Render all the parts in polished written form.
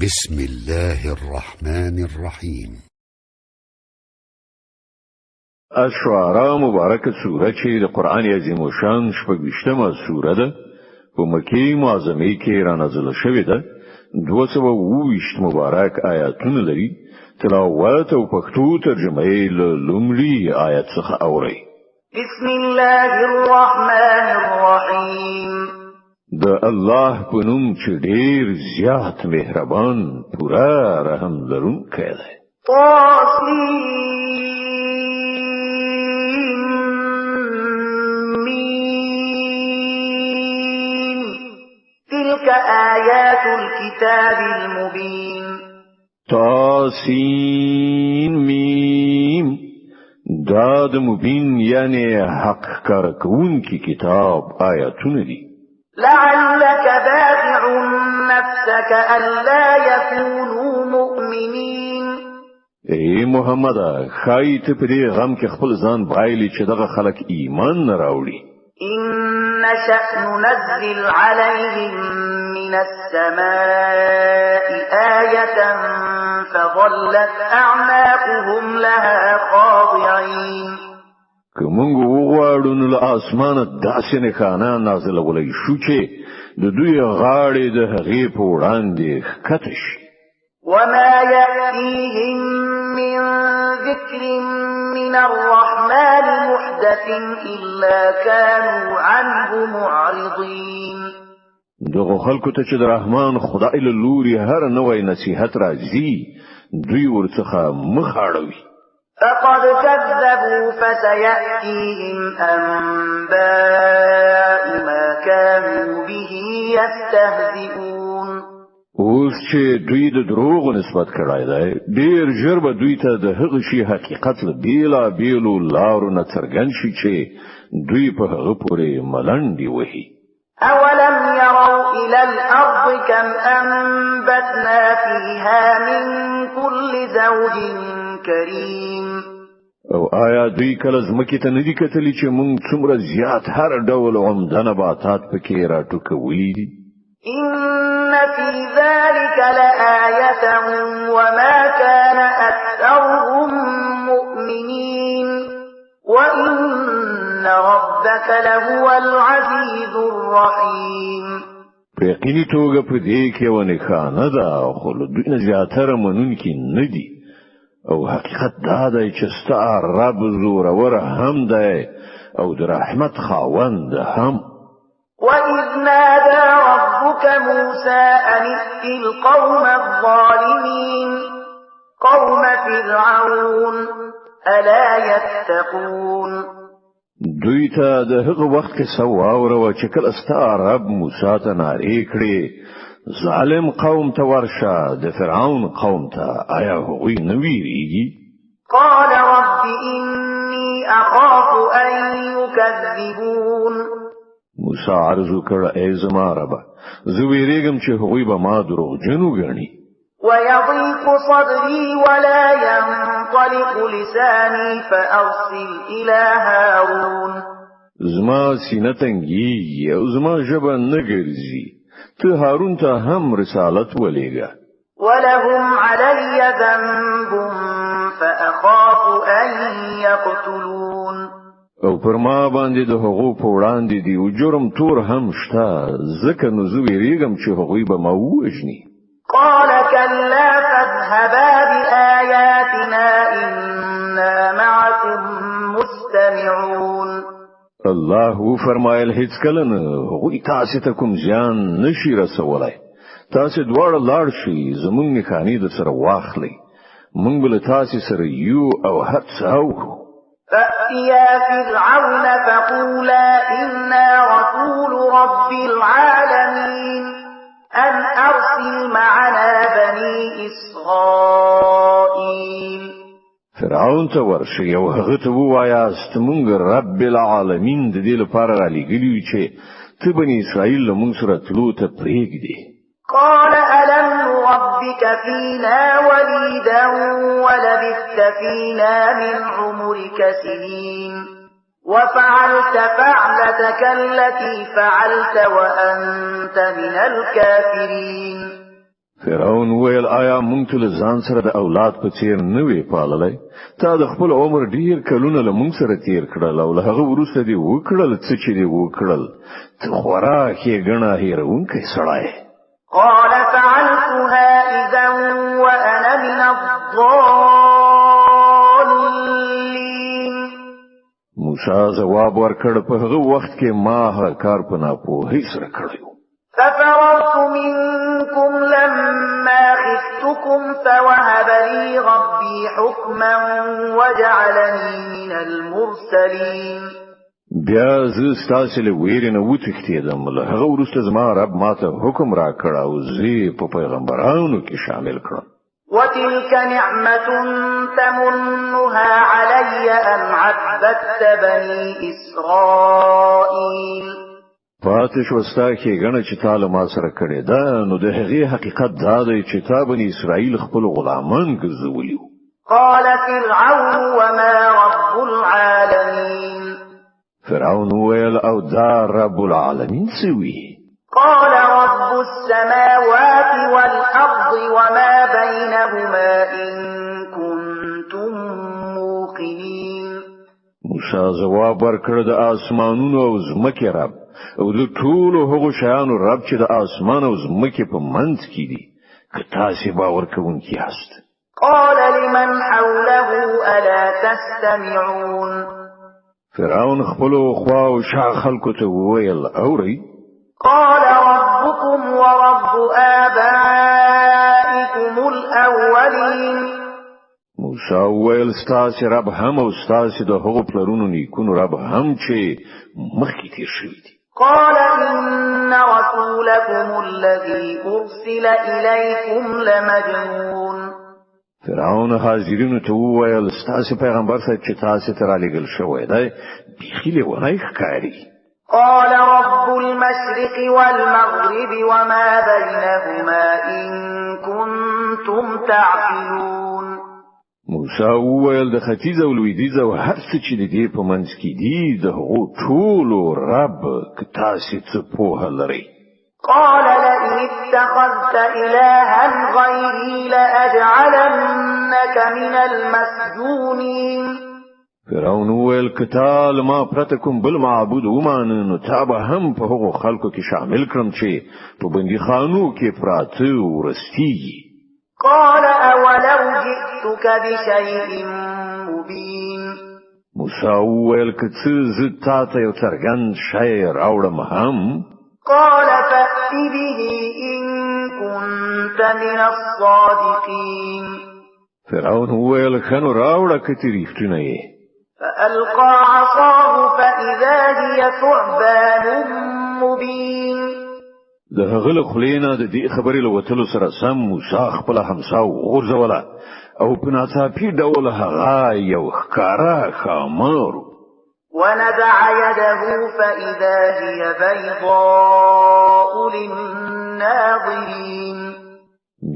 بسم الله الرحمن الرحيم. الشعراء مبارکه سوره چې د قران عظیم شان شپږشتمه سوره ده په مکی معظمه کې را نازله شوې ده. 220 مبارک آیاتونه لري. تلاوت او پښتو ترجمه یې له لومړي آیت څخه اوري. بسم الله الرحمن الرحيم. د الله په نوم چې ډېر زیات مهربان پورا رحم لرونکی دی. تلك آيات الكتاب المبين. طاسين ميم داد مبين یعنی حق کارکون کی کتاب آیاتونه دي. لعلك باخع نفسك ألا يكونوا مؤمنين. ای محمد خایت په دې غم کې خپل ځان بایلی چې دغه خلک ایمان نه راوړي. إن نشأ ننزل عليهم من السماء آية فظلت أعناقهم لها خاضعين. که مونږ وغواړو نو له اسمانه داسې نښانه نازلولی شو چې د دوی غاړې د هغې په وړاندې ښکته شي. وما يأتيهم من ذكر من الرحمن محدث إلا كانوا عنه معرضين. دغه خلکو ته چې د رحمان خدای له لوري هر نوی نصیحت راځي دوی ورڅخه مخ اړوي. فقد كذبوا فسيأتيهم أنباء ما كانوا به يستهزئون. اوس چې دوی د دروغ نسبت کړای دی ډیر ژر به دوی ته د هغه شی حقیقت له بیلا بیلو لارو نه څرګند شي چې دوی په هغه پورې ملنډي وهي. أولم يروا إلى الأرض كم أنبتنا فيها من كل زوج كريم. او آیا دوی کله ځمکې ته نه دي کتلي چې موږ څومره زیات هر ډول عمده نباتات پکې راټوکولي دي؟ إن في ذلك لآية وما كان أكثرهم مؤمنين وإن ربك لهو العزيز الرحيم. په یقیني توګه په دې کې ونه خانه ده خو دوی نه زیاتره منونکي نه دي او حقیقت دا دی چې ستا رب زورور هم دی او د رحمت خاوند هم. وَإِذْ نَادَى رَبُّكَ مُوسَىٰ أَنِ ائْتِ الْقَوْمَ الظَّالِمِينَ قَوْمَ فِرْعَوْنَ أَلَا يَتَّقُونَ. دوی ته د هغه وخت کې واوره چې کله ستا رب موسی ته نارې کړې ظالم قوم ته ورشه د فرعون قوم ته آیا هغوی نه ویریږي؟ قال رب إني أخاف أن يكذبون. موسی عرض وکړ ای زما رب زه ویریږم چې هغوی به ما دروغجن وګڼي. ويضيق صدري ولا ينطلق لساني فأرسل إلى هارون. زما سینه تنګي او زما ژبه نه ګرځي ته هارون ته هم رسالت ولېږه. ولهم علي ذنب فأخاف أن يقتلون. او پر ما باندې د هغو په وړاندې دی او جرم تور هم شته ځکه نو زه ویریږم چې هغوی به ما ووژني. قال كلا فاذهبا بآياتنا إنا معكم مستمعون. الله فرمایل هیڅ کله نه هغوی تاسو ته کوم ځان نشي رسولای. تاسو دواړه لاړ شئ زمونږ نښانې د سره واخلئ موږ بل تاسو سره یو او هڅه. فأتيا فرعون فقولا إنا رسول رب العالمين أن أرسل معنا بني إسرائيل. فرعون ته ورشي او هغه ته ووایاست مونږ رب العالمین د دې لپاره را لېږلي چې ته بني اسرائیل له مونږ سره تلو ته پرېږدې. قال ألم نربك فينا وليدا ولبثت فينا من عمرك سنين وفعلت فعلتك التي فعلت وأنت من الكافرين. فرعون ویل آیا مونږ ته ځان سره د اولاد په څیر نه وی پاللای تا د خپل عمر ډیر کلونه له مونږ سره تیر کړل او له هغه وروسته دی وکړل څه چې دی وکړل ته خورا کې غنا هیرونکې سړی قال فعلتها اذا وانا من الضالين موسی جواب ورکړ په هغه وخت کې ما هر کار په ناپوهۍ سره کړی ففررت منكم لما خفتكم فوهب لي ربي حكما وجعلني من المرسلين بیا زه ستاسو له ویرې نه وتښتېدم له هغه وروسته زما رب ماته حکم را کړ او زه په پیغمبرانو کې شامل کړم وتلك نعمة تمنها علي أن عبدت بني إسرائيل پاتې شوستا کې غنه چې تعالی ما سره کړی دا نو د هغې حقیقت دا دی چې تا بني اسرائیل خپل غلامان ګرځولي قال فرعون وما رب العالمين فرعون ویل او دا رب العالمین سوی قال رب السماوات والأرض وما بينهما إن كنتم موقنين موسی جواب ورکړ د اسمانونو او ځمکې رب او د ټولو هغو شیانو رب چې د اسمان او ځمکې په منځ کې دي که تاسې باور کوونکي یاست قال لمن حوله ألا تستمعون فرعون خپلو خوا او شا خلکو ته وویل اورئ قال ربكم ورب آبائكم الأولين موسی وویل ستاسې رب هم او ستاسې د هغو پلرونو نیکونو رب هم چې مخکې تیر شوي دي قال إن رسولكم الذي أرسل إليكم لمجنون فرعون حاضرینو ته وویل ستاسې پیغمبر صاحب چې تاسې ته رالېږل شوی دی بیخي لیونی ښکاري قال رب المشرق والمغرب وما بينهما إن كنتم تعقلون موسی وویل د ختیځ او لویدیځ او هر څه چې د دې په منځ کې دي د هغو ټولو رب که تاسې څه پوهه لرئ قال لئن اتخذت إلها غيري لأجعلنك من المسجونين فرعون وویل که تا له ما پرته کوم بل معبود ومانه نو تا به هم په هغو خلکو کې شامل کړم چې په بندیخانو کې پراته ورستیږي قال أولو جئتك بشيء مبين موسی وویل که څه زه تا ته یو څرګند شی راوړم هم قال فأت به إن كنت من الصادقين فرعون وویل ښه نو راوړه که ته رښتونه یې فألقى عصاه فإذا هي ثعبان مبين د هغه له خولې نه د دې خبرې له وتلو سره سم موسی خپله همسا وغورځوله او په ناڅاپي ډول هغه یو ښکاره ښامار ونزع يده فإذا هي بيضاء للناظرين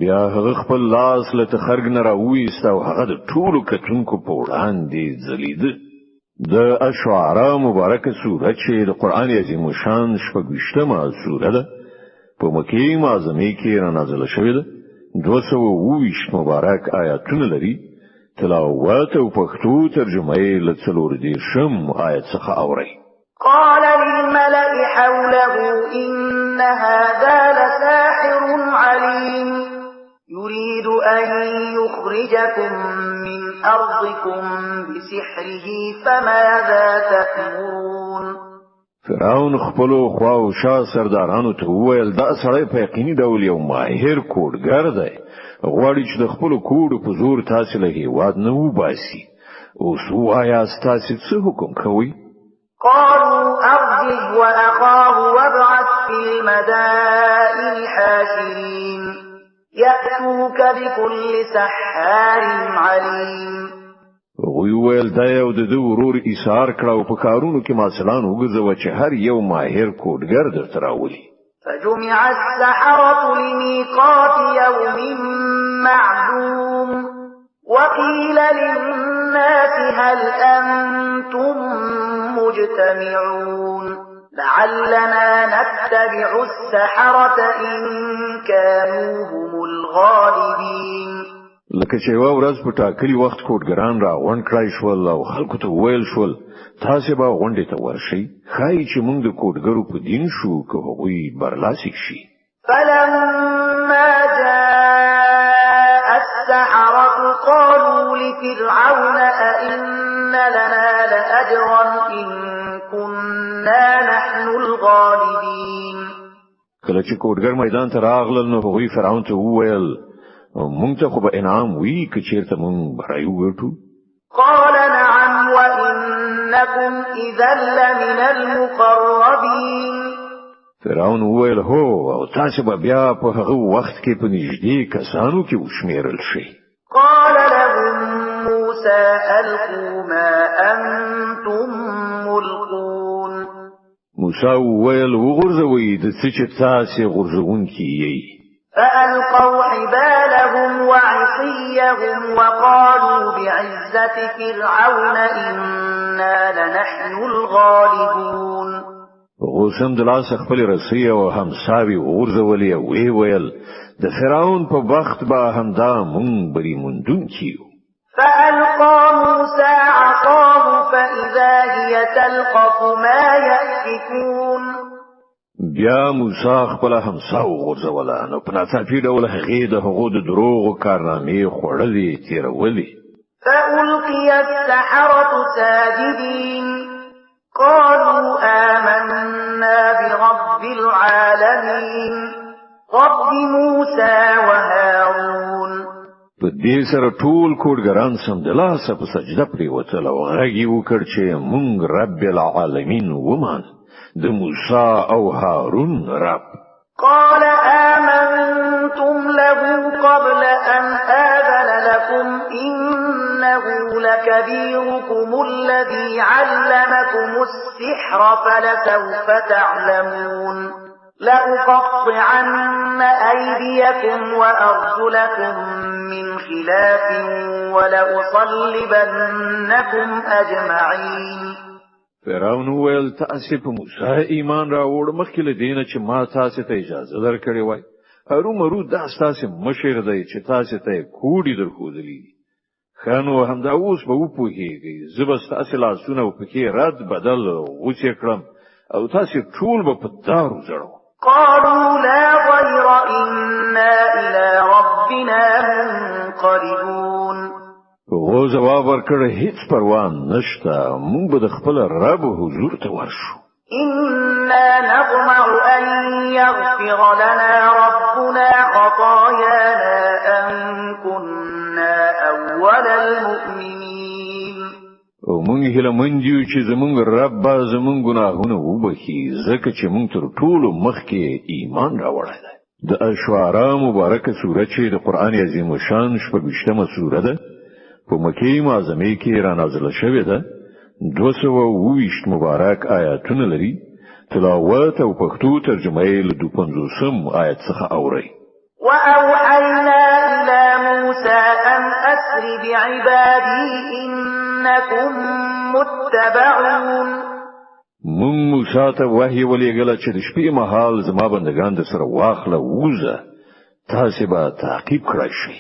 بیا هغه خپل لاس له تخرګ نه راوویست او هغه د ټولو کتونکو په وړاندې ځلیده د اشعراء مبارکه سوره چې د قرآن عظیم الشان شپږویشتمه سوره ده په مکې معظمې کې را نازله شوې ده 220 مبارک آیاتونه لري تلاوت او پښتو ترجمه یې له 40 آیت څخه اوري قال للملأ حوله إن هذا لساحر عليم يريد أن يخرجكم من أرضكم بسحره فماذا تأمرون فرعون خپلو خوا او شا سردارانو ته وویل دا سړی په یقیني ډول یو ماهر کوډګر دی غواړي چې د خپلو کوډو په زور تاسې له هېواد نه وباسي اوس وایاست تاسې څه حکم کوئ قالوا أرجه وأخاه وابعث في المدائن حاشرين يأتوك بكل سحار عليم وی ویل دا یو د ورور ایثار کړه او په کارونو کې ماسلان وګرځوه چې هر یو ماهر کوډګر درته راولي فجمع السحرة لميقات يوم معلوم وقيل للناس هل أنتم مجتمعون لعلنا نتبع السحرة إن كانوا هم الغالبين. لکه چې یو ورځ په ټاکلي وخت کوډګران را غونډ کړای شول او خلکو ته ویل شول تاسو به غونډې ته ورشئ خای چې موږ د کوډګرو په دین شو که هغوی برلاسي شي. فلما جاء السحرة قالوا لفرعون أئن لنا لأجرا إن كنا نحن الغالبين. کله چې کوډګر میدان ته راغلل نو هغوی فرعون ته وویل مونږ ته خو به انعام وی که چیرته مونږ برای وګټو. قال نعم وإنكم إذا لمن المقربين. فرعون وویل هو او تاسو به بیا په هغه وخت کې په نږدې کسانو کې وشمیرل شئ. قال لهم موسى ألقوا ما أنتم ملقون. موسی وویل وغورځوئ د څه چې تاسو غورځونکي یئ. فألقوا حبالهم وعصيهم وقالوا بعزة فرعون إنا لنحن الغالبون. غوسم د لاس خپل رسۍ او همساوي ورزولې او ویل د فرعون په وخت به همدا مونږ بری موندونکي یو. فألقى موسى عصاه فإذا هي تلقف ما يأفكون. بیا موسی خپل همسا وغورځوله نو په ناڅاپي ډول هغې د هغو د دروغو کارنامې خوړلې تېرولې. فألقي السحرة ساجدين قالوا آمنا برب العالمين رب موسى وهارون. په دې سره ټول کوډګران سمدلاسه په سجده پریوتل او غږ یې وکړ چې مونږ رب العالمین ومان د موسی او هارون رب. قال آمنتم له قبل أن آذن لكم إنه لكبيركم الذي علمكم السحر فلسوف تعلمون لأقطعن أيديكم وأرجلكم من خلاف ولأصلبنكم أجمعين. فرعون ویل تاسو په موسی ایمان راوړ مخکې له دینه چې ما تاسو ته اجازه درکړې وای. هرومرو دا تاسو مشر دی چې تاسو ته کوډي درخودلی. خانو همدا اوس به وپوهیږي زبست تاسو لاسونه او پکې رد بدل غوڅ کړم او تاسو ټول به په دارو زړو. قالوا لا ضير إنا إلى ربنا منقلبون. هغه جواب ورکړ هیڅ پروا نشته مونږ به د خپل رب حضور ته ورشو. إنا نطمع أن يغفر لنا ربنا خطايانا أن كنا أول المؤمنين. او مونږ هله منجو چې زمونږ رب زمونږ ګناهونه وبخي ځکه چې مونږ تر ټولو مخکې ایمان راوړی دی. د اشعراء مبارکه سوره چې د قرآن عظیم شان 28مه سوره ده په مکه معظمه کې را نازله شوې ده. 220 مبارک آیاتونه لري. تلاوت او پښتو ترجمه یې له 250 آیت څخه اوري. وأوحينا إلى موسى أن أسر بعبادي إنكم متبعون. مون موسی ته وحی ولېږله چې د شپې مهال زما بندگان د سره واخله ووزه تاسو به تعقیب کړئ شئ.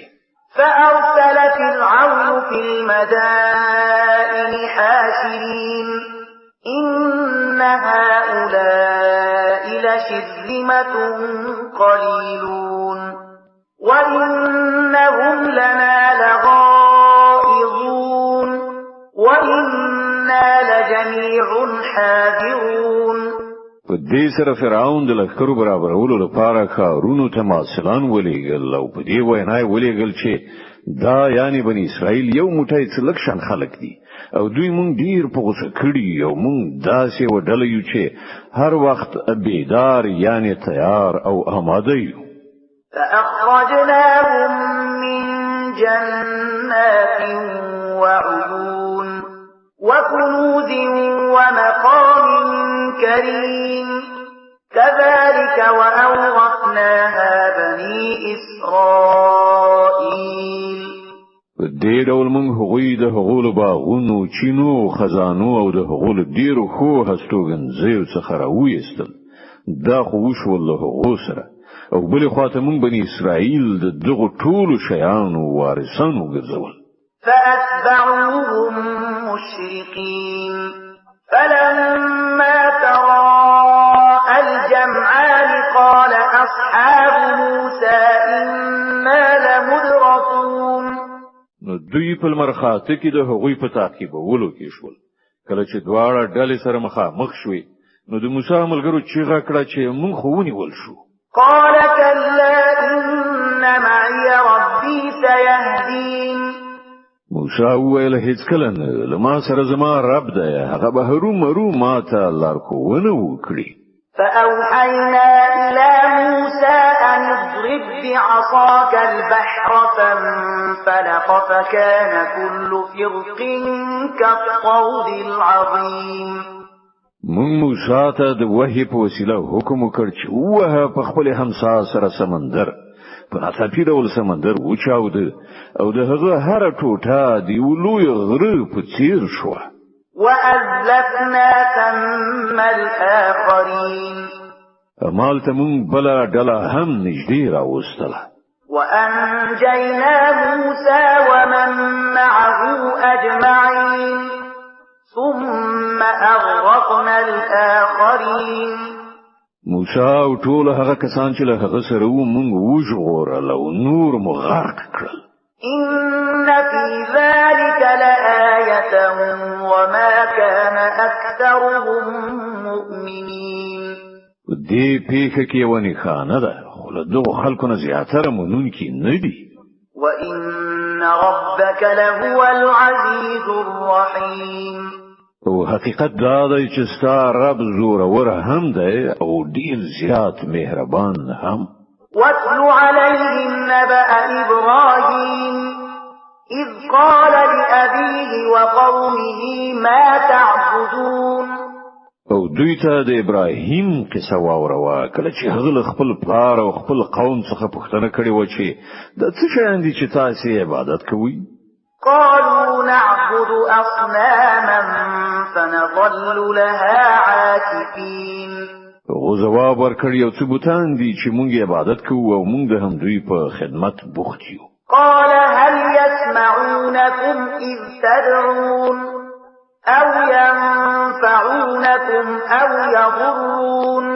فأرسل فرعون في المدائن حاشرين إن هؤلاء لشرذمة قليلون وإنهم لنا لغائظون وإنا لجميع حاذرون. په دې سره فرعون د لښکرو برابرولو لپاره کارونو ته مارشالان ولېږل او په دې وینا یې ولېږل چې دا یعنی بني اسرائیل یو موټی سلکشن خلق دي او دوی مونږ ډیر په غوسه کړي او مونږ داسې وډلې یو چې هر وخت بیدار یعنی تیار او آماده یو. فأخرجناهم من جنات وعيون وكنوز ومقام كريم كذلك وأورثناها بني إسرائيل. په دې ډول موږ هغوی د هغو باغونو چینو خزانو او د هغو ډیرو خو هستوګنځیو څخه راوېستل دا خو وشول له هغو سره او بلې خواته موږ بني اسرائیل د دغو ټولو شیانو وارثان وګرځول فأتبعوهم مشرقين فلما تراءى الجمعان قال أصحاب موسى إنا لمدركون نو دوی په مرخاته کې د هغوی په تعقیبولو کې شول کله چې دواړه ډلې سره مخامخ شوې نو د موسی ملګرو چیغه کړه چې مونږ خو ونیول شو قال كلا إن معي ربي سيهدين موسی وویل هیڅ کله نه لما سره زما رب دی هغه به هرو ما ته لارښوونه وکړي فأوحينا إلى موسى أن اضرب بعصاك البحر فانفلق فكان كل فرق كالطود العظيم موسی ته د وحی په وسیله حکم وکړ چې وه په خپل همسا سره سمندر په ناڅاپي ډول سمندر وچاود او د هغه هر ټوټه دی ولوی غره په څیر شو وأزلفنا ثم الآخرين مال تمون بلا ډله هم نږدې راوستله وأنجينا موسى ومن معه أجمعين ثم أغرقنا الآخرين موسی او ټول هغه کسان چې له هغه سره وو موږ وژغورل او نور مو غرق کړل إن في ذلك لآية وما كان أكثرهم مؤمنين دې پیښه کې ونی خانه ده خو له دغو خلکو نه زیاتره مونږ نه دي وإن ربك لهو العزيز الرحيم او حقیقت دا دی چې ستا رب زورور هم دی او ډیر زیات مهربان هم واتل عليهم نبأ إبراهيم إذ قال لأبيه وقومه ما تعبدون او دوی ته د ابراهیم قصه واوروا کله چې هغه خپل پلار او خپل قوم څخه پوښتنه کړې و چې د څه شي دي چې تاسو عبادت کوئ قالوا نعبد أصناما فنظل لها عاكفين او جواب ورکړ یو څه بوتان دي چې مونږ عبادت کوو او مونږ هم دوی په خدمت بوخت یو قال هل يسمعونكم إذ تدعون أو ينفعونكم أو يضرون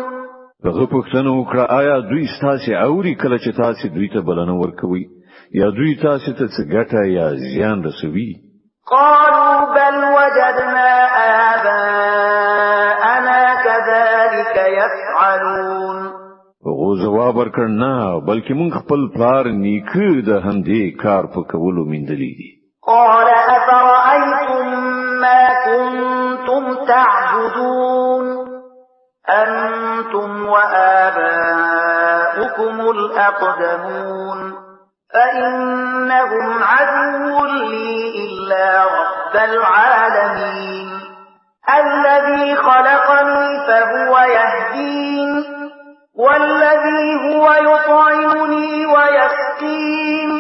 هغه پوښتنه وکړه آیا دوی ستاسو اوري کله چې تاسو دوی ته بلنه ورکوي یا دوی تاسو ته څه ګټه یا زیان رسوي قالوا بل وجدنا آباءنا كذلك يفعلون هغه جواب ورکړ نه بلکې مونږ خپل پلار نیکه د همدې کار په کولو میندلې دي قال أفرأيتم ما كنتم تعبدون أنتم وآباؤكم الأقدمون فإنهم عدو لي إلا رب العالمين الذي خلقني فهو يهدين والذي هو يطعمني ويسقين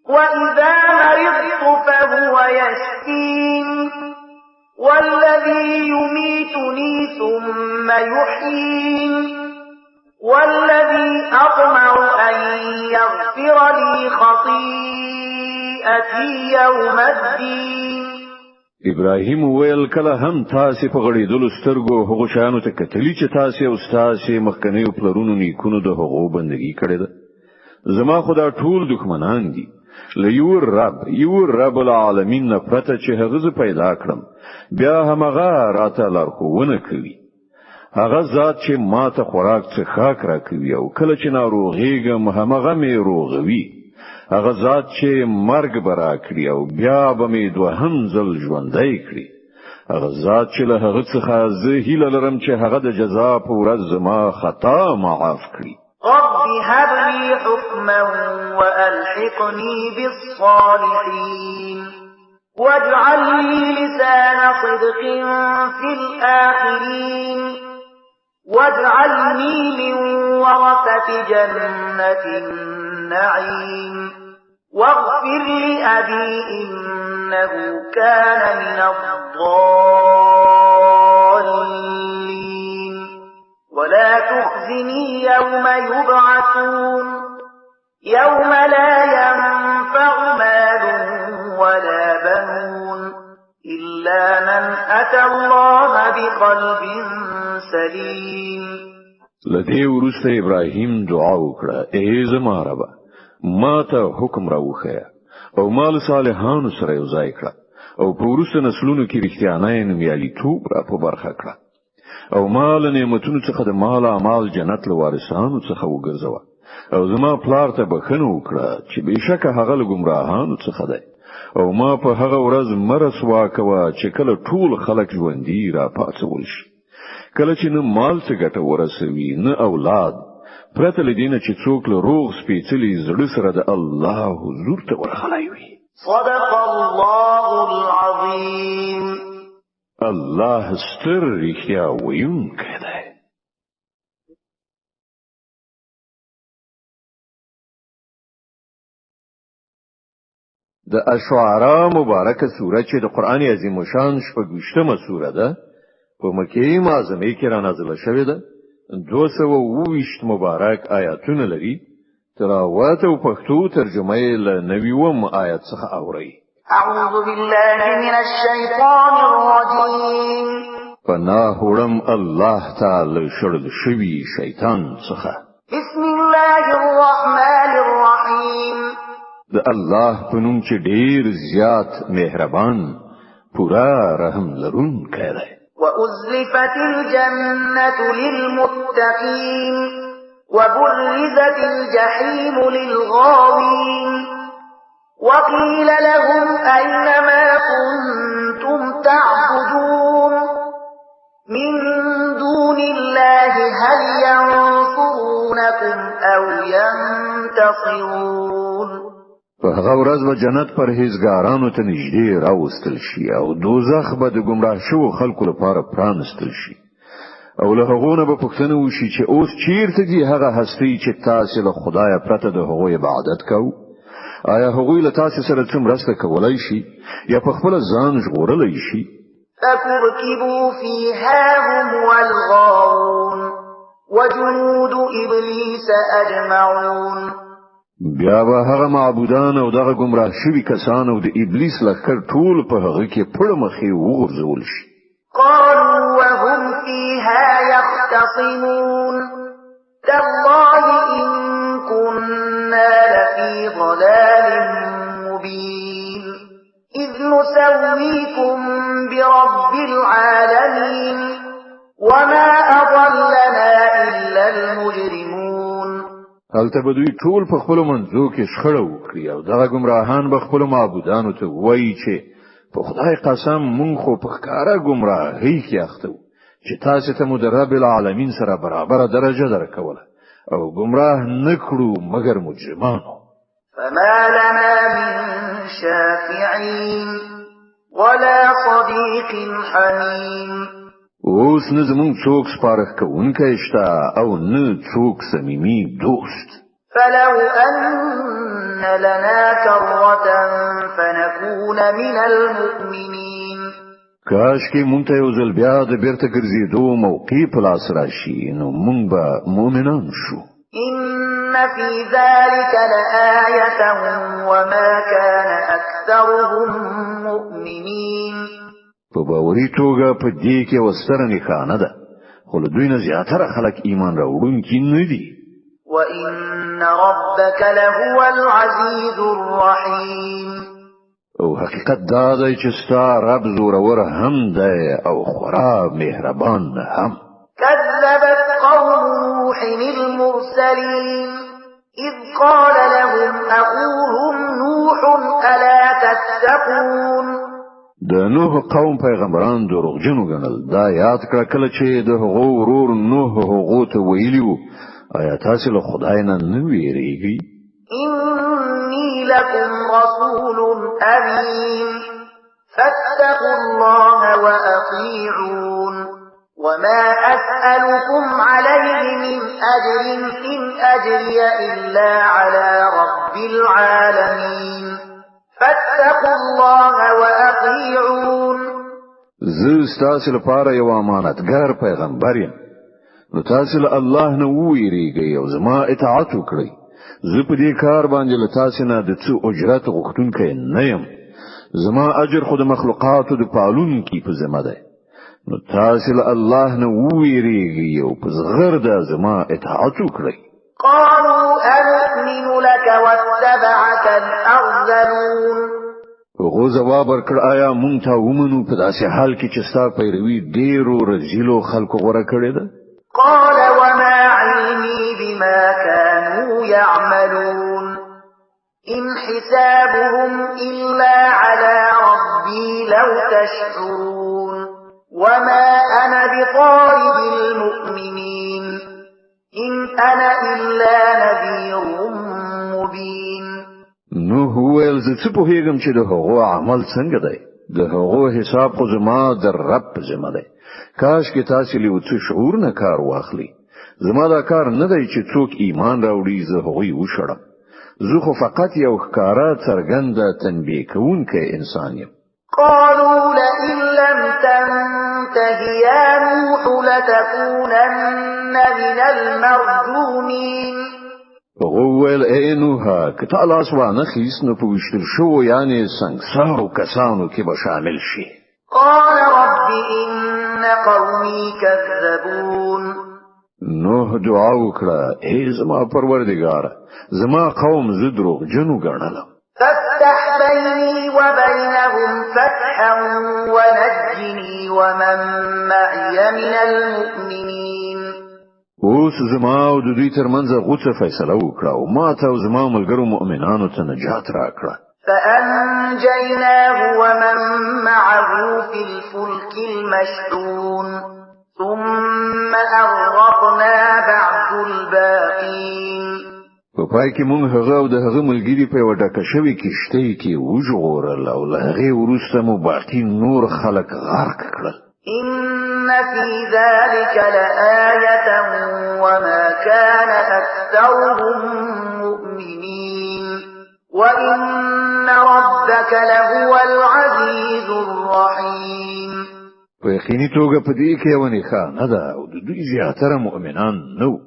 وإذا مرضت فهو يشفين والذي يميتني ثم يحيين والذي أطمع أن يغفر لي خطيئتي يوم الدين ابراهیم ویل کله هم تاسو په غړېدلو سترګو هغه شانو ته کتلی چې تاسو او تاسو مخکنیو پلرونو نیکونو د هغو بندگی کړې ده زما خدا ټول دښمنان دي یو رب العالمین نه پرته چې هغه پیدا کړم بیا همغه راته لارښوونه کوي هغه ذات چې ما ته خوراک څخه راکوي او کله چې ناروغېږم همغه مې روغوي هغه ذات چې مرګ برا کړی او بیا به مې دوهم ځل ژوندۍ کړی هغه ذات چې له هغه څخه زه هیله لرم چې هغه د جزا په ورځ زما خطا معاف کړي رب هب لي حكما وألحقني بالصالحين واجعل لي لسان صدق في الآخرين واجعلني من ورثة جنة النعيم واغفر لأبي إنه كان من الضالين ولا تخزني يوم يبعثون يوم لا ينفع مال ولا بنون إلا من أتى الله بقلب سليم. لدې وروسته ابراهیم دعا وکړه: ای زما ربه، ما ته حکم راوښیه او مال صالحانو سره یو ځای کړه او په وروسته نسلونو کې رښتیانۍ نومیالیتوب را په برخه کړه او مال نعمتونو څخه د مال اعمال جنت له وارثانو څخه وګرځوه او زما پلار ته بخښنه وکړه چې بېشکه هغه له ګمراهانو څخه دی او ما په هغه ورځ مرسوا کوه چې کله ټول خلک ژوندي را پاڅول شي، کله چې نه مال څه ګټه ورسوي نه اولاد، پرته له دې نه چې څوک له روغ سپېڅلي زړه سره د الله حضور ته ورغلی وي. صدق الله العظیم. الله ستر رښتیا ویونکی دی. د اشعراء مبارکه سوره چې د قران عظیم شان شپږمه سوره ده په مکه معظمه کې را نازله شوې ده. 220 مبارک آیاتونه لري. تلاوت او پښتو ترجمه یې له 90 آیت څخه اوري. اعوذ بالله من الشیطان الرجیم. پناه وړم الله تعالی شړل شوی شیطان څخه. بسم الله الرحمن الرحیم. د الله په نوم چې ډیر زیات مهربان پورا رحم لرونکی دی. وأزلفت الجنة للمتقين وبرزت الجحيم للغاوين وقيل لهم أين ما كنتم تعبدون من دون الله هل ينصرونكم أو ينتصرون. په هغه ورځ به جنت پرهیزګارانو ته نږدې راوستل شي او دوزخ به د گمراه شوو خلکو لپاره پرانستل شي او له هغو نه به پوښتنه وشي چې اوس چیرته دي هغه هستی چې تاسو له خدایه پرته د هغوی عبادت کوو؟ آیا هغوی له تاسو سره څه مرسته کولای شي یا په خپل ځان ژغورلی شي؟ فكبكبوا فيها هم والغاوون وجنود إبليس أجمعون. بیا به هغه معبودان او دغه گمراه شوي کسان او د ابلیس لخر ټول په هغه کې پړه مخې وغورځول شي. قالوا وهم فيها يختصمون تالله إن كنا لفي ضلال مبين إذ نسويكم برب العالمين وما أضلنا إلا المجرمون. هلته به دوی ټول په خپل منځو کې شخړه وکړي او دغه گمراهان به خپل معبودانو ته وایي چې په خدای قسم مونږ خو په ښکاره گمراهۍ کې اخته وو چې تاسو ته مو د رب العالمین سره برابر درجه درکوله او گمراه نکړو مگر مجرمانو. فما لنا من شافعين ولا صديق حميم. اوس نه زمونږ څوک سپارښت کوونکی شته او نه څوک صمیمي دوست. فلو أن لنا كرة فنكون من المؤمنين. کاش کې مونږ ته یو ځل بیا د بیرته ګرځېدو موقع په لاس راشي نو مونږ به مؤمنان شو. إن في ذلك لآية وما كان أكثرهم مؤمنين. په باوري توګه په دې کې وستره نښانه ده خو له دوی نه زیاتره خلک ایمان راوړونکي نه دي. وإن ربك لهو العزيز الرحيم. او حقیقت دا دی چې ستا رب زورور هم دی او خورا مهربان هم. كذبت قوم نوح المرسلين إذ قال لهم أخوهم نوح ألا تتقون. د نوح قوم پیغمبران دروغجنو ګڼل. دا یاد کړه کله چې د هغو ورور نوح هغو ته ویلي وو آیا تاسو له خدای نه نه ویریږئ؟ إني لكم رسول أمين فاتقوا الله وأطيعون وما أسألكم عليه من أجر إن أجري إلا على رب العالمين فاتقوا الله وأطيعون. زه ستاسو لپاره یو امانتګار پیغمبر یم. نو تاسو له الله نه وویریږئ او زما اطاعت وکړئ. زه په دې کار باندې له تاسو نه د څه اجرت غوښتونکی نه یم. زما اجر خو د مخلوقاتو د پالونکي په ذمه دی. نو تاسو له الله نه وویریږئ او په زغرده زما اطاعت وکړئ. قالوا أنؤمن لك واتبعك الأرذلون. هغه جواب ورکړ آیا مونږ ته ومنو په داسې حال کې چې ستا پیروي ډیرو رزیلو خلکو غوړه کړې ده؟ قال وما علمي بما كانوا يعملون إن حسابهم إلا على ربي لو تشعرون وما أنا بطارد المؤمنين إن أنا إلا نذير مبين. نو هو څه په هیګم چې د هغو عمل څنګه دی؟ د هغو حساب خو زما د رب ذمہ دی. کاش کې تاسو له څه شعور نه کار واخلي. زما دا کار نه دی چې څوک ایمان راوړي زه هغوی وشړم. زه خو فقط یو ښکارا څرګنده تنبیه کوونکی انسان یم. قالوا لئن لم تنته يا نوح لتكونن من المرجومين. وویل ای نوح که تا لاس وانه خیست نو په وشتل شو یعنی سنگسارو کسانو کې به شامل شي. قال رب إن قومي كذبون. نوح دعا وکړه ای زما پروردګار زما قوم زه دروغجنو ګڼلم. فافتح بيني وبينهم فتحا ونجني ومن معي من المؤمنين. اوس زما او د دوی ترمنځ غوڅه فیصله وکړه او ما ته او زما ملګرو مؤمنانو ته نجات راکړه. فأنجيناه ومن معه في الفلك المشحون ثم أغرقنا بعد الباقين. په پای کې مونږ هغه او د هغه ملګری په یوه ډکه شوې کښتۍ کې وژغورل او له هغې وروسته مو باقي نور خلک غرق کړل. إن في ذلك لآية وما كان أكثرهم مؤمنين وإن ربك لهو العزيز الرحيم. په یقیني توګه په دې کې یوه نښانه ده او د دوی زیاتره مؤمنان نه وو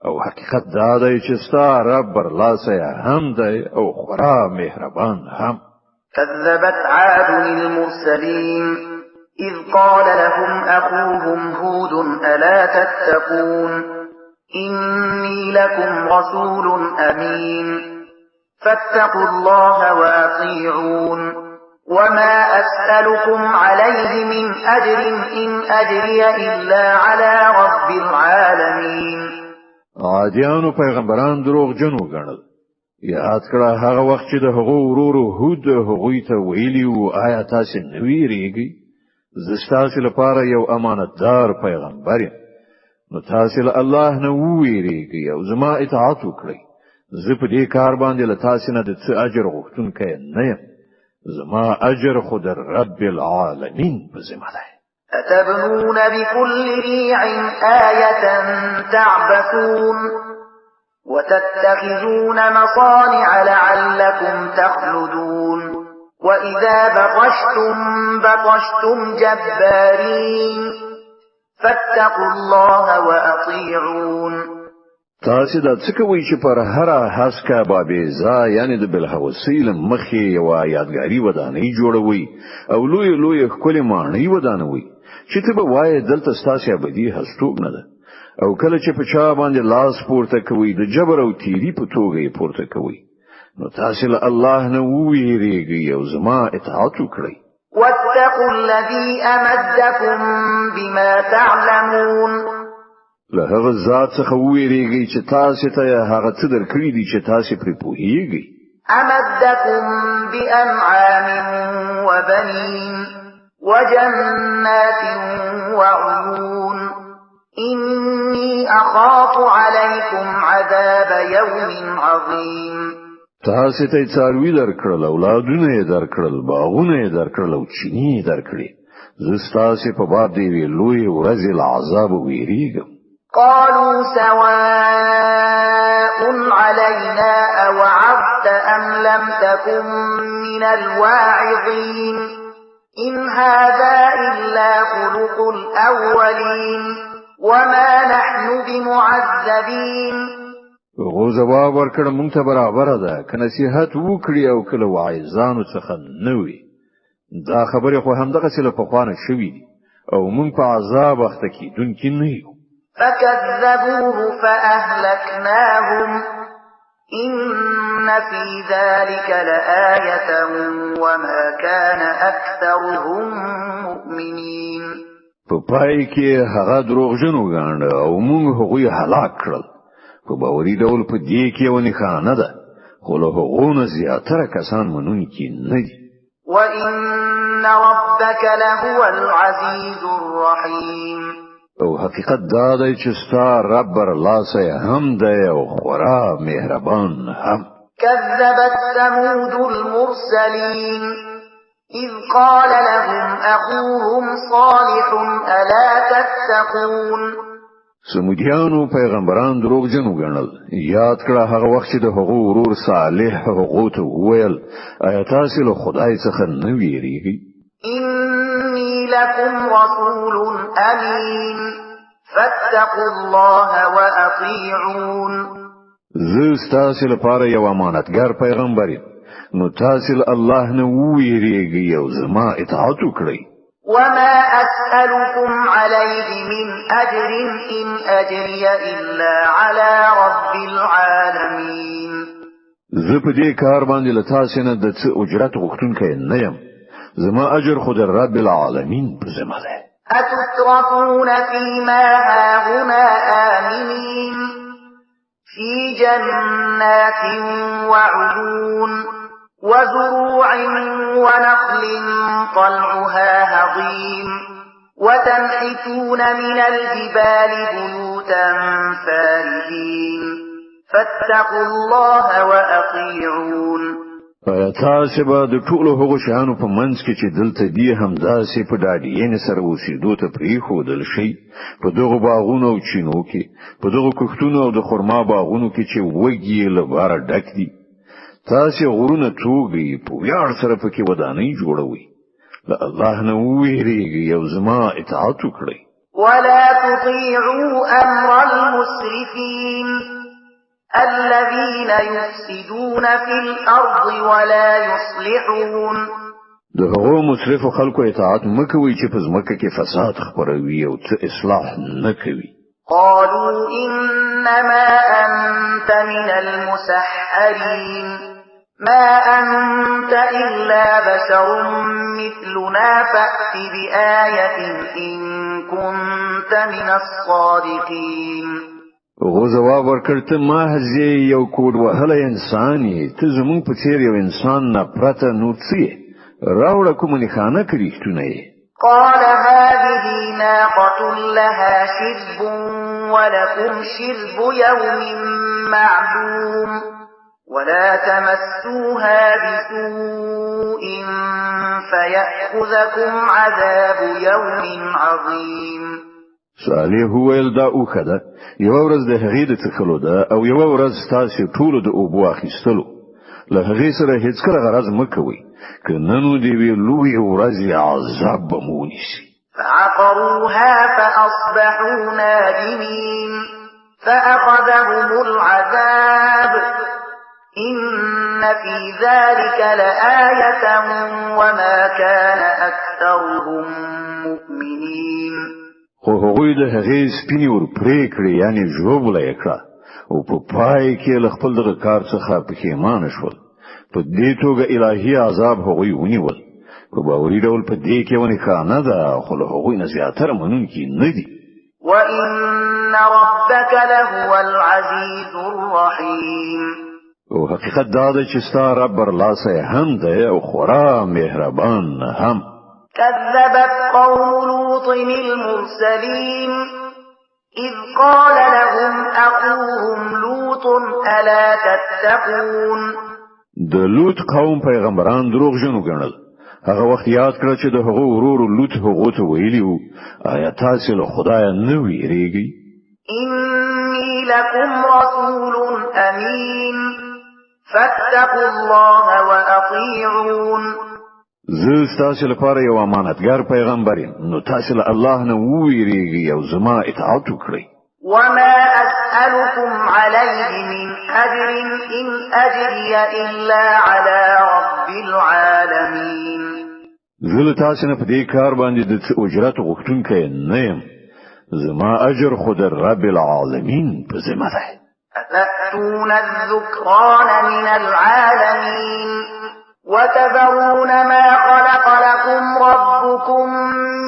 او حقیقت دا دی چې ستا رب برلاسی هم دی او خورا مهربان هم. كذبت عاد المرسلين إذ قال لهم أخوهم هود ألا تتقون إني لكم رسول أمين فاتقوا الله وأطيعون وما أسألكم عليه من أجر إن أجري إلا على رب العالمين. عادیانو پیغمبران دروغ جنو ګڼل. یاد کړه هغه وخت چې د هغو ورورو هود هغوی ته ویلي وو آیا تاسې نه ویریږئ؟ زه ستاسو لپاره یو امانتدار پیغمبر یم. نو تاسو له الله نه وویریږئ او زما اطاعت وکړئ. زه په دې کار باندې له تاسو نه د څه اجر غوښتونکی نه یم. زما اجر خو د رب العالمین په ذمه دی. أتبنون بكل ريع آية تعبثون وتتخذون مصانع لعلكم تخلدون وإذا بطشتم جبارين فاتقوا الله وأطيعون. تاسو دا څه کوئ چې پر هر هسکه بابیزا یعنی د بلحوثیل مخې یوه یادګاري ودانۍ جوړوي او لوی ښکلې ماڼۍ ودانوي چې ته به وایې دلته ستاسې ابدي هستوګ نه ده او کله چې په چا باندې لاس پورته کوي د جبر او تیری په توګه یې پورته کوي. نو تاسو له الله نه وویریږئ او زما اطاعت وکړئ. واتقوا الذي أمدكم بما تعلمون. له هغه ذات څخه وویریږئ چې تاسو ته هغه څه درکړي دي چې تاسو پرې پوهیږئ. أمدكم بأنعام وبنين وجنات وعيون إني أخاف عليكم عذاب يوم عظيم. تاسو ته څاروي درکړل اولادونه یې درکړل باغونه یې درکړل او چینی یې درکړي. زه ستاسو په باب دی لوی ورځې له عذاب ویریږم. قالوا سواء علينا أوعظت وعظت أم لم تكن من الواعظين إن هذا إلا خلق الأولين وما نحن بمعذبين. هغه جواب ورکړ مونږ ته برابر ده که نصیحت وکړي او کله واعظانو څخه نه وي. دا خبره خو همدغه څه له پخوانه شوې دي او مونږ په عذاب اخته کیدونکي نه یو. فكذبوه فأهلكناهم إن في ذلك لآية وما كان أكثرهم مؤمنين. په پای کې هغه دروغجن وګڼل او مونږ هغوی هلاک کړل. په باوري ډول په دې کې یو نښانه ده خو له هغو نه زیاتره کسان منونکي نه دي. وإن ربك لهو العزيز الرحيم. او حقیقت دا دی چې ستا رب برلاسه هم دی او خورا مهربان هم. كذبت ثمود المرسلين إذ قال لهم أخوهم صالح ألا تتقون. سمودیانو پیغمبران دروغجن وګڼل. یاد کړه هغه وخت چې د هغو ورور صالح هغو ته وویل آیا تاسو له خدای څخه نه ویریږئ؟ إني لكم رسول أمين فاتقوا الله وأطيعون. زه ستاسو لپاره یو امانتګر پیغمبر یم نو تاسو له الله نه ویریږئ او زما اطاعت وکړئ. وما أسألكم عليه من أجر إن أجري إلا على رب العالمين. زه په دې کار باندې له تاسو نه د څه اجرت غوښتونکی نه یم. زما اجر خود رب العالمین په ذمه ده. أتتركون فيما هاهنا آمنين في جنات وعيون وزروع ونخل طلعها هضيم وتنحتون من الجبال بيوتا فارهين فاتقوا الله وأطيعون. تاسو به د ټولو هغو شیانو په منځ کې چې دلته دی همداسې په ډاډینې سره اوسېدو ته پرېښودل شي. په دغو باغونو او چینو کې په دغو کښتونو او د خرما باغونو کې چې وږي یې له باره ډک دي. تاسو غرونه توګئ په ویاړ سره پکې ودانۍ جوړوئ. له الله نه وویریږئ او زما اطاعت وکړئ. ولا تطيعوا أمر المسرفين الذين يفسدون في الأرض ولا يصلحون. د هغو مسرفو خلکو اطاعت مکوئ چې په ځمکه کې فساد خپروي او څه اصلاح نه کوي. قالوا إنما أنت من المسحرين ما أنت إلا بشر مثلنا فأت بآية إن كنت من الصادقين. هغه جواب ورکړ ته محض یو کوډ وهلی انسان یې. ته زموږ په څېر یو انسان نه پرته نور څه یې؟ راوړه کومه نښانه که رښتونه یې. قال هذه ناقة لها شرب ولكم شرب يوم معلوم ولا تمسوها بسوء فيأخذكم عذاب يوم عظيم. صالح ویل دا اوخه ده یو ورځ د هغې د څښلو ده او یو ورځ تاسو ټولو د اوبو اخیستلو. له هغې سره هیڅکله غرض مه کوئ که نن د یوې لویې ورځې عذاب به مو ونیسي. فعقروها فأصبحوا نادمين فأخذهم العذاب إن في ذلك لآية وما كان أكثرهم مؤمنين. خو هغوی د هغې سپینې ور پرې کړې یعنې ژوبله یې کړه او په پای کې له خپل دغه کار څخه پښیمانه شول. په دې توګه الهي عذاب هغوی ونیول. په باوري ډول په دې کې یوه نښانه ده خو له هغوی نه زیاتره منونکي نه دي. وإن ربك لهو العزيز الرحيم. او حقیقت دا ده چې ستا رب برلاسه هم دی او خورا مهربان هم. كذبت قوم لوط المرسلين إذ قال لهم أخوهم لوط ألا تتقون. د لوط قوم پیغمبران دروغجن وګڼل. هغه وخت یاد کړه چې د هغو ورور لوط هغو ته ویلي وو آیا تاسو له خدایه نه ویریږئ؟ إني لكم رسول أمين فاتقوا الله وأطيعون. زه ستاسو لپاره یو امانتګر پیغمبر یم، نو تاسو له الله نه وویریږئ او زما اطاعت وکړئ. وما أسألكم عليه من أجر إن أجري إلا على رب العالمين. زه له تاسو نه په دې کار باندې د څه اجرت غوښتونکی نه یم، زما اجر خو د رب العالمین په ذمه ده. أتأتون الذكران من العالمين وتذرون ما خلق لكم ربكم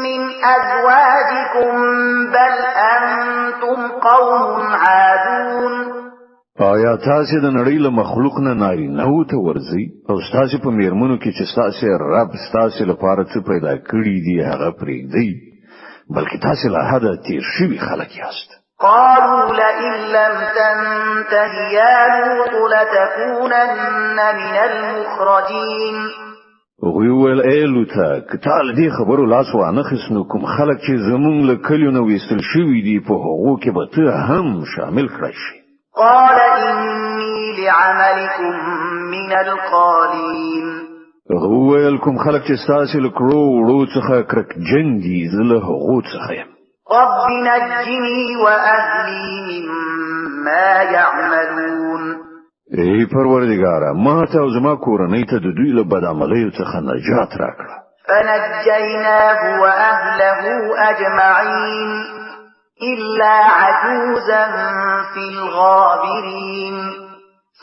من أزواجكم بل أنتم قوم عادون. آیا تاسو د نړۍ له مخلوق نه نارینه‌و ته ورځئ او ستاسو په میرمنو کې چې ستاسو رب ستاسو لپاره څه پیدا کړي دي هغه پرېږدئ، بلکې تاسو له حده تیر شوي خلک یاست. قالوا لئن لم تنته يا لوط لتكونن من المخرجين. ویل ای لوطه که تا له دې خبرو لاس وانخیست نو کوم خلک چې زمونږ له کلیو نه ویستل شوي دي په هغو کې به ته هم شامل کړی شي. قال إني لعملكم من القالين. ویل کوم خلک چې ستاسو له کړو وړو څخه کرکجن دي زه له هغو څخه یم. رب نجني وأهلي مما يعملون. ای پروردگاره ما ته او زما کورنۍ ته د دوی له بدعملیو څخه نجات راکړه. فنجيناه وأهله أجمعين إلا عجوزا في الغابرين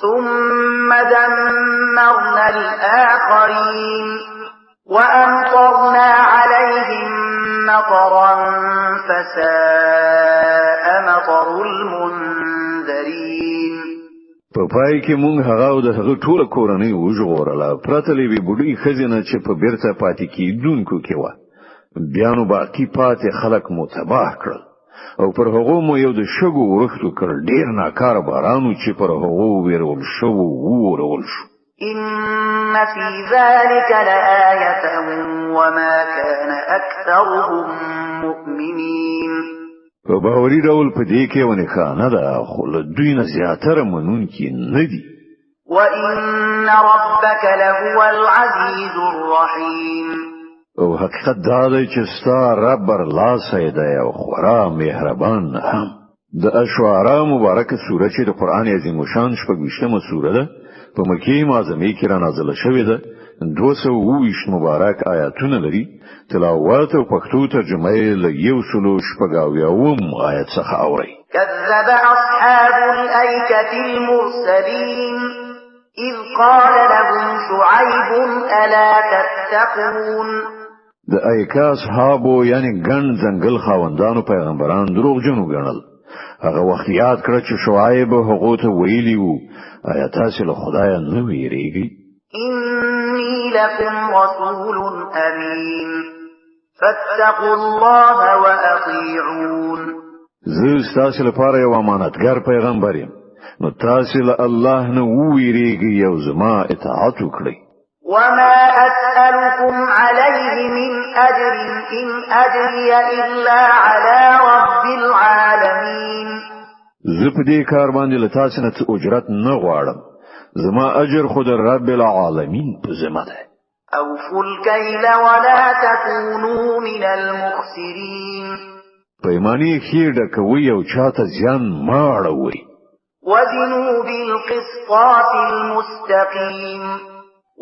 ثم دمرنا الآخرين وأمطرنا عليهم مطرا فساء مطر المنذرين. په پای کې مونږ هغه او د هغه ټول کورنۍ وژغورله پرته له وی بډای خزینه چې په بیرته پاتې کیدونکو کې و. بیا نو باقی پاتې خلک مو تباه کړل او پر هغه مو یو د شګو ورښتو کړ ډیر ناکاره بارانو چې پر هغه ویرول شو ورول شو. إن في ذلك لآية وما كان أكثرهم مؤمنين. په باوري ډول په دې کې ونه خانه ده خو له دوی نه زیاتره منونکي نه دي. وإن ربك لهو العزيز الرحيم. او حقیقت دا دی چې ستا رب برلاسی دی او خورا مهربان هم. د اشعراء مبارکه سوره چې د قرآن عظیم شان 28مه سوره ده په مکه معظمه کې را نازله شوې ده. 220 مبارک آیاتونه لري. تلاوت او پښتو ترجمه یې له 180 آیت څخه اوري. كذب أصحاب الأيكة المرسلين إذ قال لهم شعيب ألا تتقون. د ایکا اصحابو یعنی ګڼ ځنګل خاوندانو پیغمبران دروغجنو ګڼل. هغه وخت یاد کړ چې شعیب هغه ته ویلی وو آیا تاسو له خدای نه ویریږئ؟ إني لكم رسول أمين فاتقوا الله وأطيعون. زه ستاسو لپاره یو امانتګر پیغمبر یم، نو تاسو له الله نه ویریږئ او زما اطاعت وکړئ. وما أسألكم عليه من أجر إن أجري إلا على رب العالمين. زه په دې کار باندې له تاسو نه اجرت نه غواړم، زما اجر خود رب العالمین په ذمه ده. أوفوا الكيل ولا تكونوا من المخسرين. پیمانی خیر کوي او چاته زیان ما اړوي. وزنوا بالقسطاس المستقيم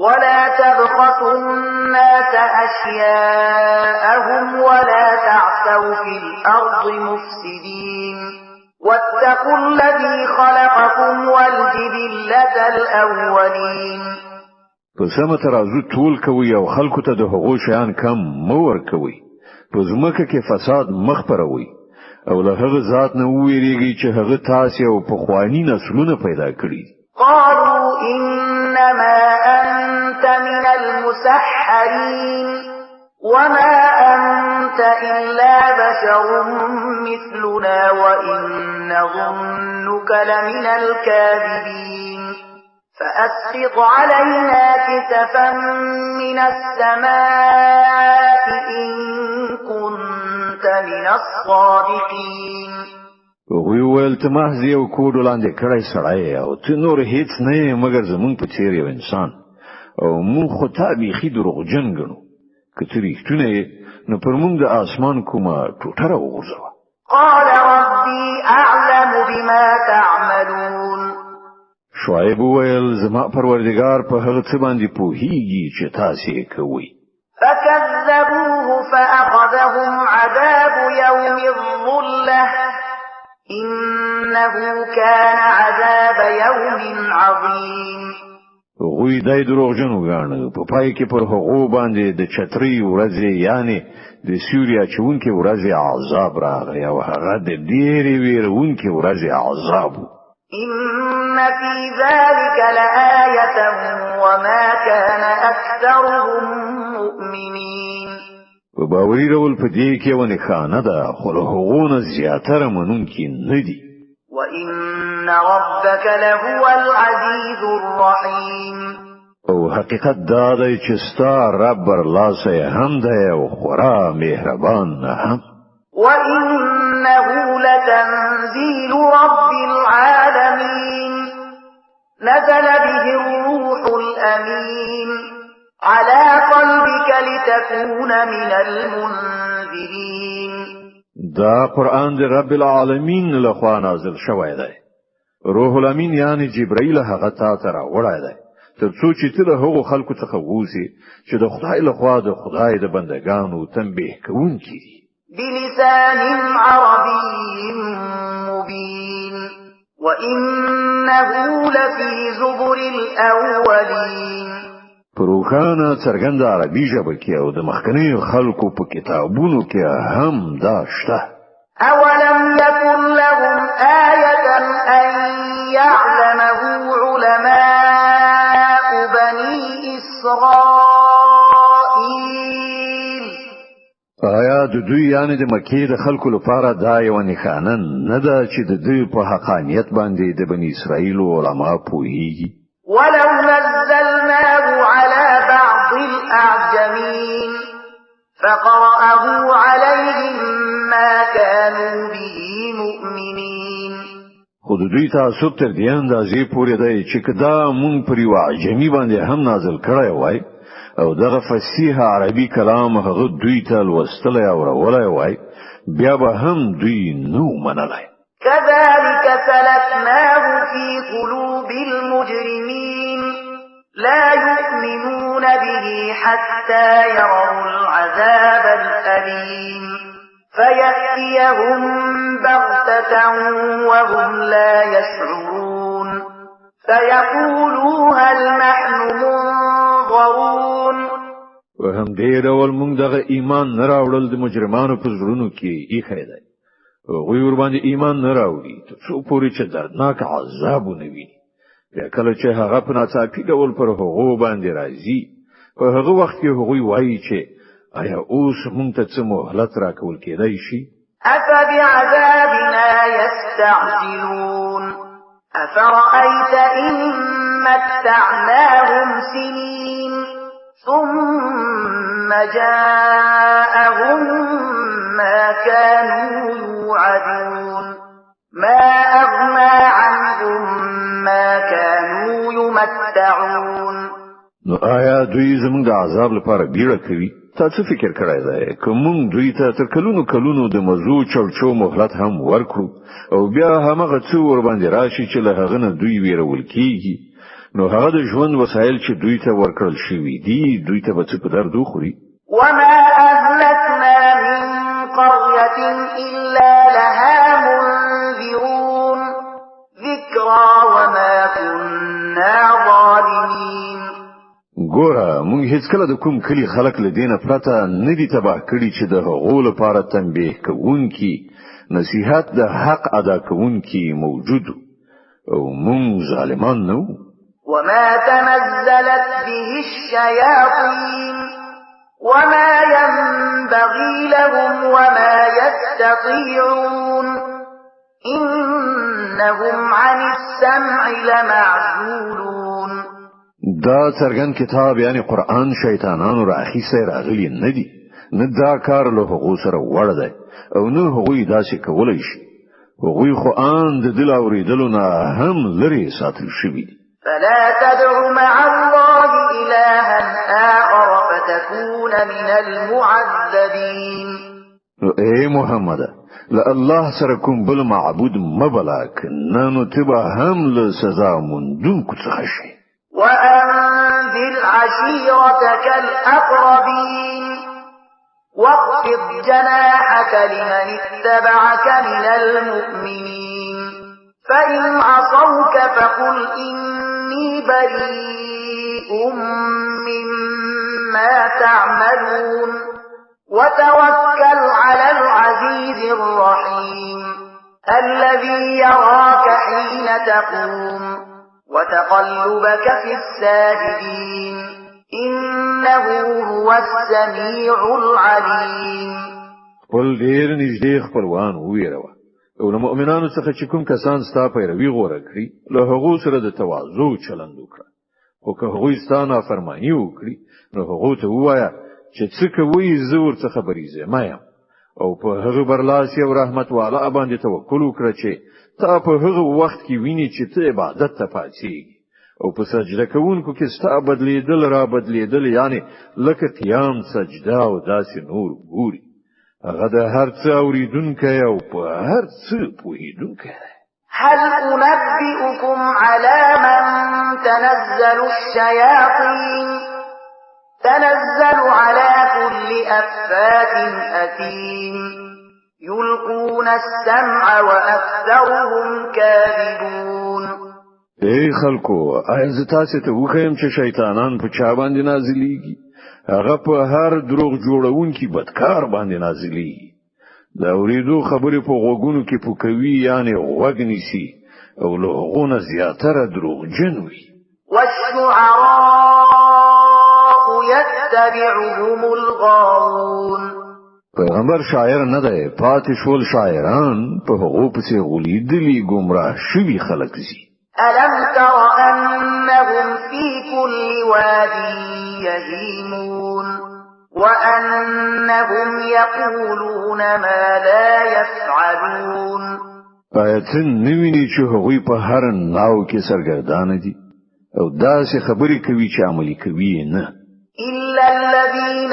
ولا تبخسوا الناس أشياءهم ولا تعثوا في الأرض مفسدين واتقوا الذي خلقكم والجبلة الأولين. په سمه ترازو ټول کوي او خلکو ته د هغو شیان کم مور کوي. په ځمکه کې فساد مخپروي او له هغه ذات نه ویریږي چې هغه تاسو او په خواني نسلونه پیدا کړی. قالوا إنما أنت من المسحرين وما أنت إلا بشر مثلنا وإن نظنك لمن الكاذبين فأسقط علينا كسفا من السماء إن كنت من الصادقين. وی ویل ته محض یو کوډ لاندې کړی سړی او ته نور هیڅ نه یې مګر زمونږ په څیر یو انسان او مونږ خو تا بیخي دروغجن ګڼو که ته رښتونه یې نو پر مونږ د اسمان کومه ټوټه راوغورځوه. قال ربي أعلم بما تعملون. شعیب ویل زما پروردگار په هغه څه باندې پوهیږي چې تاسو یې کوئ. فكذبوه فأخذهم عذاب يوم الظلة إنه كان عذاب يوم عظيم. غوی دای دروغجن وګاڼه په پای کې پر هغه باندې د چتري ورځې یعنی د سوریا چونکې ورځې عذاب راغی او هغه د ډېرې ویرونکې ورځې عذاب. إن في ذلك لآية وما كان أكثرهم مؤمنين. وباوري رول په دې کې ونه خانه ده خو له هغونه زیاتره منونکي نه دي. وإن ربك لهو العزيز الرحيم. او حقیقت دا دی چې ستا رب برلاسه هم دی او خورا مهربان هم. وإنه لتنزيل رب العالمين نزل به الروح الأمين على قلبك لتكون من المنذرين. دا قرآن دی رب العالمین لخوا نازل شوی دی. روح الامین یعنی جبرائیل هغه تا ته راوړی دی تر څو چې ته له هغو خلکو څخه ووسې چې د خدای لخوا د خدای د بندگانو تنبیه کوونکي دي. بلسان عربي مبين وإنه لفي زبر الأولين. پروخانه څرګند عربي ژبه کې او د مخکنیو خلکو په کتابونو کې هم دا شته. أولم يكن لهم آية أن يعلمه علماء بني إسرائيل. آیا د دوی یعنی د مکې د خلکو لپاره دا یو نښانه نه ده چې د دوی په حقانیت باندې د بني اسرائیل علما پوهیږي؟ ولو نزلناه على بعض الأعجمين فقرأه عليهم ما كانوا به مؤمنين. خود دوی تاسو تر دې اندازې پورې دی چې کدا مونږ پر یو عجمي باندې هم نازل کړی وای او دغه فصیح عربي کلام هغه دوی ته لوستل او راولای وای بیا به هم دوی نو منلای. كذلك سلكناه في قلوب المجرمين لا يؤمنون به حتى يروا العذاب الأليم فيأتيهم بغتة وهم لا يشعرون فيقولوا هل نحن منظرون. وهم دې ډول موږ دغه ایمان نه راوړل د مجرمانو په زړونو کې ایښی دی. هغوی ورباندې ایمان نه راوړي تر څو پورې چې دردناک عذابونه ویني. بیا کله چې هغه په ناڅاپي ډول پر هغو باندې راځي په هغه وخت کې هغوی وایي چې آیا اوس موږ ته څه مهلت راکول کېدای شي؟ أفبعذابنا يستعجلون أفرأيت إن متعناهم سنين ثم جاءهم ما كانوا يوعدون ما أغنى عنهم ما كانوا يمتعون. نو آیا دوی زموږ د عذاب لپاره بیړه کوي؟ تاسو فکر کړی دی که موږ دوی ته تر کلونو د مزو چړچو مهلت هم ورکړو او بیا همغه څه ورباندې راشي چې له هغه نه دوی ویرول کیږي نو هغه د ژوند وسایل چې دوی ته ورکړل شوي دي دوی ته به څه په درد وخوري؟ وما أهلكنا من قرية إلا لها منذرون ذكرى وما كنا ظالمين. ګوره موږ هیڅ کله د کوم کلی خلک له دینه پرته نه دي تباه کړي چې د هغو لپاره تنبیه کوونکي نصیحت د حق ادا کوونکي موجود او موږ ظالمان نه وو. وما تنزلت به الشياطين وما ينبغي لهم وما يستطيعون إنهم عن السمع لمعزولون. دا څرګند کتاب یعنی قرآن شیطانانو راخیسته راغلی نه دی نه دا کار له هغو سره وړ دی او نه هغوی داسې کولی شي هغوی خو ان د دل اوریدلو نه هم لري ساتل شوي دي. فلا تدع مع الله إلها آخر فتكون من المعذبين. اے محمد له الله سره کوم بل معبود مبلک نو تبا هم له سزا مندونکو څخه شي. وأنذر عشيرتك الأقربين واخفض جناحك لمن اتبعك من المؤمنين فإن عصوك فقل إني بريء مما تعملون وتوكل على العزيز الرحيم الذي يراك حين تقوم وتقلبك في الساجدين إنه هو السميع العليم. قل ډیر نږدې خپلوان ویروه او له مؤمنانو څخه چې کوم کسان ستا پیروي غوړه کړي له هغو سره د تواضع چلند وکړه او که هغوی ستا نافرماني وکړي نو هغو ته ووایه چې څه کوي زه ورڅخه بریځم یم او په هغه برلاسی او رحمت والا باندې توکل وکړه چې تا په هغه وخت کې ویني چې ته عبادت ته پاتېږي او په سجده کوونکو کې ستا بدلیدل را بدلیدل یعنی لکه قیام سجده او داسې نور ګوري هغه د هر څه اوریدونکی او په هر څه پوهیدونکی. هل أنبئكم على من تنزل الشياطين تنزل على كل أفاك أثيم يلقون السمع وأكثرهم كاذبون. ای خلکو آیا تاسو ته وخیم چې شیطانان په چا باندې نازلېږي هغه په هر دروغ جوړونکي بدکار باندې نازلېږي دا اوریدو خبرې په غوګونو کې پوکوي یعنی غوګ نیسي او له هغونه زیاتره دروغجن وي. والشعراء يتبعهم الغاوون. پیغمبر شاعر نه دی پاتې شول شاعران په هغو پسې غولیدلي گمراه شوي خلک دي. ألم تر أنهم في كل واد يهيمون وأنهم يقولون ما لا يفعلون. آیت نویني چې هغوی په هر ناو کې سرګردان دي او داسې خبرې کوي چې عملي کوي نه. إلا الذين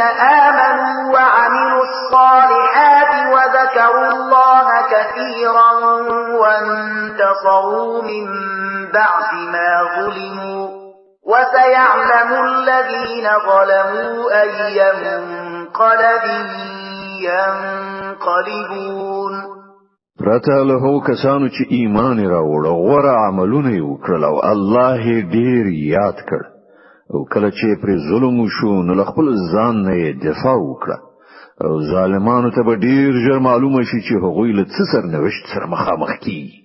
آمنوا وعملوا الصالحات وذكروا الله كثيرا وانتصروا من بعد ما ظلموا وسيعلم الذين ظلموا أي منقلب ينقلبون. پرته له هغو کسانو چې ایمان راوړ او غوره عملونه یې وکړل او الله یې ډېر یاد کړ او کله چې پر ظلم وشو نو له خپل ځان نه دفاع وکړه او ظالمانو ته به ډېر ژر معلومه شي چې هغوی له څه سرنوشت سره مخامخ کیږي.